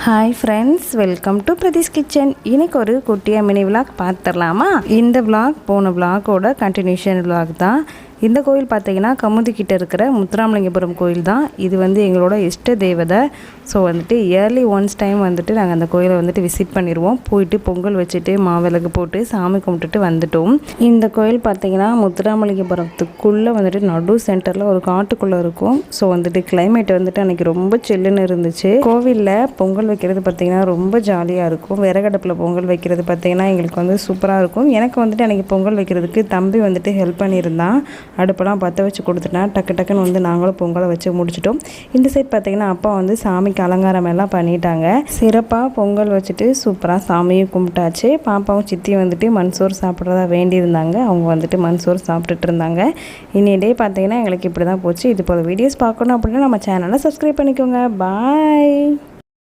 Hi friends, welcome to Pratheesh kitchen. இன்னைக்கு ஒரு குட்டியாக மினி விளாக் பார்த்துடலாமா? இந்த விளாக் போன விளாகோட கண்டினியூஷன் விளாக் தான். இந்த கோயில் பார்த்தீங்கன்னா கமுதிக்கிட்ட இருக்கிற முத்துராமலிங்கபுரம் கோயில் தான். இது எங்களோட இஷ்ட தேவதை. ஸோ இயர்லி ஒன்ஸ் டைம் நாங்கள் அந்த கோயிலை விசிட் பண்ணிடுவோம். போயிட்டு பொங்கல் வச்சுட்டு மாவிளக்கு போட்டு சாமி கும்பிட்டுட்டு வந்துட்டோம். இந்த கோயில் பார்த்தீங்கன்னா முத்துராமலிங்கபுரத்துக்குள்ளே நடு சென்டரில் ஒரு காட்டுக்குள்ளே இருக்கும். ஸோ கிளைமேட் அன்றைக்கி ரொம்ப சில்லுன்னு இருந்துச்சு. கோவிலில் பொங்கல் வைக்கிறது பார்த்திங்கன்னா ரொம்ப ஜாலியாக இருக்கும். விறகடுப்பில் பொங்கல் வைக்கிறது பார்த்திங்கன்னா எங்களுக்கு சூப்பராக இருக்கும். எனக்கு அன்றைக்கி பொங்கல் வைக்கிறதுக்கு தம்பி ஹெல்ப் பண்ணியிருந்தான். அடுப்பெல்லாம் பற்ற வச்சு கொடுத்துட்டேன். டக்கு டக்குன்னு நாங்களும் பொங்கலை வச்சு முடிச்சிட்டோம். இந்த சைட் பார்த்திங்கன்னா அப்பா சாமிக்கு அலங்காரம் எல்லாம் பண்ணிட்டாங்க. சிறப்பாக பொங்கல் வச்சுட்டு சூப்பராக சாமியும் கும்பிட்டாச்சு. பாப்பாவும் சித்தியும் மண்சோறு சாப்பிட்றதா வேண்டியிருந்தாங்க. அவங்க மண்சோறு சாப்பிட்டுட்டு இருந்தாங்க. இன்னி டே பார்த்திங்கன்னா எங்களுக்கு இப்படி தான் போச்சு. இது போல் வீடியோஸ் பார்க்கணும் அப்படின்னா நம்ம சேனலை சப்ஸ்கிரைப் பண்ணிக்கோங்க. பாய்.